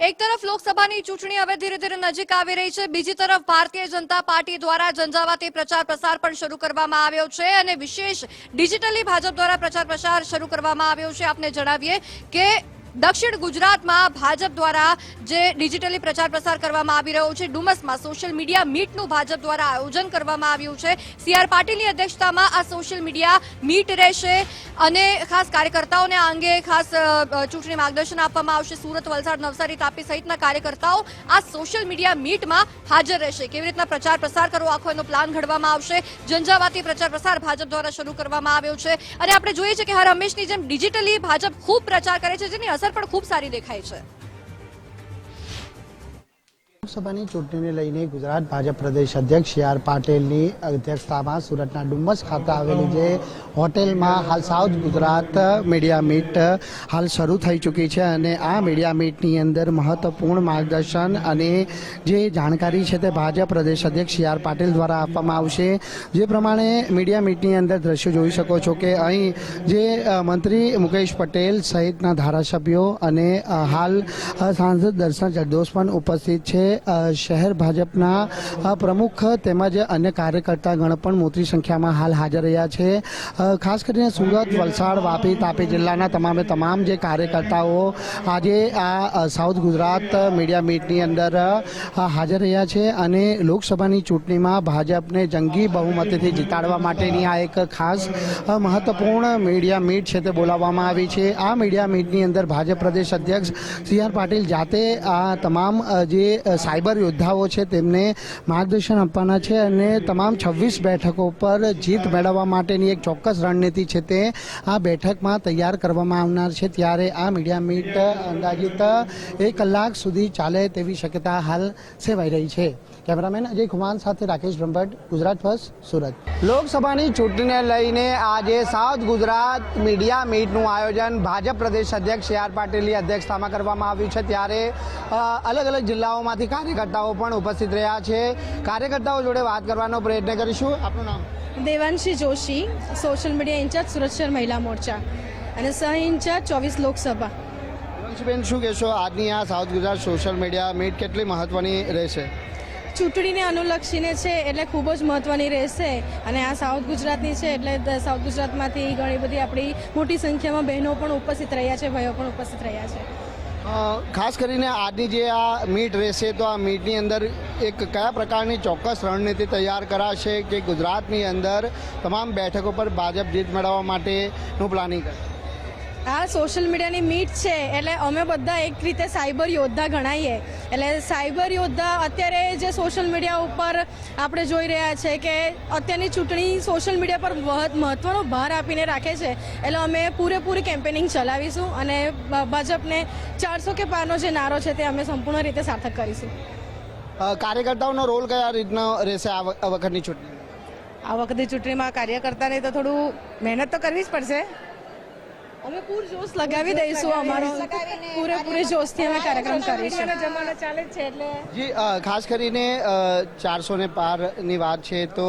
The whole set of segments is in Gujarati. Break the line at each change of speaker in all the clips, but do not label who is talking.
એક તરફ લોકસભાની ચૂંટણી હવે ધીરે ધીરે નજીક આવી રહી છે, બીજી તરફ ભારતીય જનતા પાર્ટી દ્વારા ઝંઝાવાતી પ્રચાર પ્રસાર પણ શરૂ કરવામાં આવ્યો છે અને વિશેષ ડિજિટલી ભાજપ દ્વારા પ્રચાર પ્રસાર શરૂ કરવામાં આવ્યો છે। આપને જણાવીએ કે દક્ષિણ ગુજરાતમાં ભાજપ દ્વારા જે ડિજિટલી પ્રચાર પ્રસાર કરવામાં આવી રહ્યો છે, ડુમસમાં સોશિયલ મીડિયા મીટનું ભાજપ દ્વારા આયોજન કરવામાં આવ્યું છે। સી.આર. પાટીલની અધ્યક્ષતામાં આ સોશિયલ મીડિયા મીટ રહેશે અને ખાસ કાર્યકર્તાઓને આ અંગે ખાસ ચૂંટણી માર્ગદર્શન આપવામાં આવશે। સુરત, વલસાડ, નવસારી, તાપી સહિતના કાર્યકર્તાઓ આ સોશિયલ મીડિયા મીટમાં હાજર રહેશે। કેવી રીતના પ્રચાર પ્રસાર કરવો આખો એનો પ્લાન ઘડવામાં આવશે। ઝંઝાવાતી પ્રચાર પ્રસાર ભાજપ દ્વારા શરૂ કરવામાં આવ્યો છે અને આપણે જોઈએ છીએ કે હર હંમેશની જેમ ડિજિટલી ભાજપ ખૂબ પ્રચાર કરે છે, જેની અસર પણ ખૂબ સારી દેખાય છે।
લોકસભાની ચૂંટણીને લઈને ગુજરાત ભાજપ પ્રદેશ અધ્યક્ષ સી.આર. પાટીલની અધ્યક્ષતામાં સુરતના ડુમસ ખાતે આવેલી જે હોટેલમાં હાલ સાઉથ ગુજરાત મીડિયા મીટ હાલ શરૂ થઈ ચૂકી છે અને આ મીડિયા મીટની અંદર મહત્વપૂર્ણ માર્ગદર્શન અને જે જાણકારી છે તે ભાજપ પ્રદેશ અધ્યક્ષ સી.આર. પાટીલ દ્વારા આપવામાં આવશે। જે પ્રમાણે મીડિયા મીટની અંદર દ્રશ્યો જોઈ શકો છો કે અહીં જે મંત્રી મુકેશ પટેલ સહિતના ધારાસભ્યો અને હાલ સાંસદ દર્શન જરદોશ પણ ઉપસ્થિત છે। શહેર ભાજપના પ્રમુખ તેમજ અન્ય કાર્યકર્તાગણ પણ મોટી સંખ્યામાં હાલ હાજર રહ્યા છે। ખાસ કરીને સુરત, વલસાડ, વાપી, તાપી જિલ્લાના તમામ જે કાર્યકર્તાઓ આજે આ સાઉથ ગુજરાત મીડિયા મીટની અંદર હાજર રહ્યા છે અને લોકસભાની ચૂંટણીમાં ભાજપને જંગી બહુમતીથી જીતાડવા માટેની આ એક ખાસ મહત્વપૂર્ણ મીડિયા મીટ છે તે બોલાવવામાં આવી છે। આ મીડિયા મીટની અંદર ભાજપ પ્રદેશ અધ્યક્ષ સી.આર. પાટીલ જાતે આ તમામ જે સાયબર યોદ્ધાઓ છે તેમને માર્ગદર્શન આપવાના છે અને તમામ 26 બેઠકો પર જીત મેળવવા માટેની એક ચોક્કસ રણનીતિ છે તે આ બેઠકમાં તૈયાર કરવામાં આવનાર છે। ત્યારે આ મીડિયા મીટ અંદાજિત 1 કલાક સુધી ચાલે તેવી શક્યતા હાલ સેવાઈ રહી છે। કેમેરામેન અજય કુમાર સાથે રાકેશ બ્રહ્મભટ્ટ, ગુજરાત ફર્સ્ટ, સુરત। લોકસભાની ચૂંટણીને લઈને આજે સાઉથ ગુજરાત મીડિયા મીટનું આયોજન ભાજપ પ્રદેશ અધ્યક્ષ સી.આર. પાટીલની અધ્યક્ષતામાં કરવામાં આવ્યું છે। ત્યારે અલગ અલગ જિલ્લાઓમાંથી કાર્યકર્તાઓ પણ ઉપસ્થિત રહ્યા છે। કાર્યકર્તાઓ જોડે વાત કરવાનો પ્રયત્ન કરીશું। આપનું નામ?
Devanshi Joshi, social media in charge, Surat શહેર મહિલા મોરચા અને સહ ઇન્ચાર્જ 24 લોકસભા।
દેવાંશીબેન, શું કહેશો આજની આ south Gujarat social media meet કેટલી મહત્વની રહેશે?
ચૂંટણીને અનુલક્ષીને છે એટલે ખૂબ જ મહત્ત્વની રહેશે અને આ સાઉથ ગુજરાતની છે એટલે સાઉથ ગુજરાતમાંથી ઘણી બધી આપણી મોટી સંખ્યામાં બહેનો પણ ઉપસ્થિત રહ્યા છે, ભાઈઓ પણ ઉપસ્થિત રહ્યા છે।
ખાસ કરીને આજની જે આ મીટ રહેશે તો આ મીટની અંદર એક કયા પ્રકારની ચોક્કસ રણનીતિ તૈયાર કરાશે કે ગુજરાતની અંદર તમામ બેઠકો પર ભાજપ જીત મેળવવા માટેનું પ્લાનિંગ કરશે?
આ સોશિયલ મીડિયાની મીટ છે એટલે અમે બધા એક રીતે સાયબર યોદ્ધા ગણાઈએ। એટલે સાયબર યોદ્ધા અત્યારે જે સોશિયલ મીડિયા ઉપર આપણે જોઈ રહ્યા છે કે અત્યારની ચૂંટણી સોશિયલ મીડિયા પર મહત્ત્વનો ભાર આપીને રાખે છે, એટલે અમે પૂરેપૂરી કેમ્પેનિંગ ચલાવીશું અને ભાજપને 400 કે પારનો જે નારો છે તે અમે સંપૂર્ણ રીતે સાર્થક કરીશું।
કાર્યકર્તાઓનો રોલ કયા રીતનો રહેશે આ વખતની ચૂંટણી?
આ વખતે ચૂંટણીમાં કાર્યકર્તાને તો થોડું મહેનત તો કરવી જ પડશે। અમે પૂરજોશ લગાવી દઈશું, અમારો પૂરેપૂરે જોશથી અમે કાર્યક્રમ કરીશું। જમાનો ચાલે છે એટલે
જી, ખાસ કરીને 400 ને પારની વાત છે તો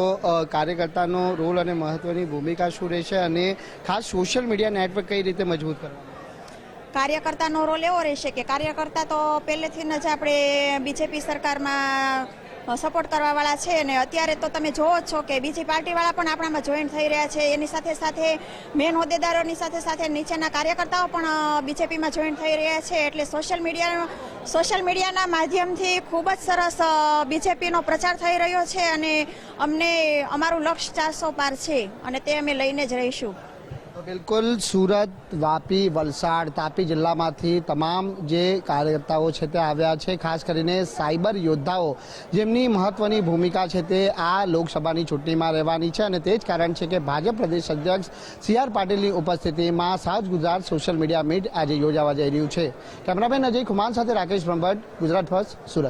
કાર્યકર્તાનો રોલ અને મહત્વની ભૂમિકા શું રહેશે અને ખાસ સોશિયલ મીડિયા નેટવર્ક કઈ રીતે મજબૂત કરવા?
કાર્યકર્તાનો રોલ એવો રહેશે કે કાર્યકર્તા તો પહેલેથી જ આપણે બીજેપી સરકારમાં સપોર્ટ કરવાવાળા છે અને અત્યારે તો તમે જોવો જ છો કે બીજી પાર્ટીવાળા પણ આપણામાં જોઈન્ટ થઈ રહ્યા છે। એની સાથે સાથે મેન હોદ્દેદારોની સાથે સાથે નીચેના કાર્યકર્તાઓ પણ બીજેપીમાં જોઈન્ટ થઈ રહ્યા છે। એટલે સોશિયલ મીડિયાના માધ્યમથી ખૂબ જ સરસ બીજેપીનો પ્રચાર થઈ રહ્યો છે અને અમને અમારું લક્ષ્ય 400 પાર છે અને તે અમે લઈને જ રહીશું।
બિલકુલ, સુરત, વાપી, વલસાડ, તાપી જિલ્લામાંથી તમામ જે કાર્યકર્તાઓ છે તે આવ્યા છે। ખાસ કરીને સાયબર યોદ્ધાઓ જેમની મહત્વની ભૂમિકા છે તે આ લોકસભાની ચૂંટણીમાં રહેવાની છે અને તે જ કારણ છે કે ભાજપ પ્રદેશ અધ્યક્ષ સી.આર. પાટીલની ઉપસ્થિતિમાં south Gujarat social media meet આજે યોજાવા જઈ રહ્યું છે। કેમેરામેન અજય કુમાર સાથે રાકેશ બ્રહ્મભટ્ટ, ગુજરાત ફર્સ્ટ, સુરત।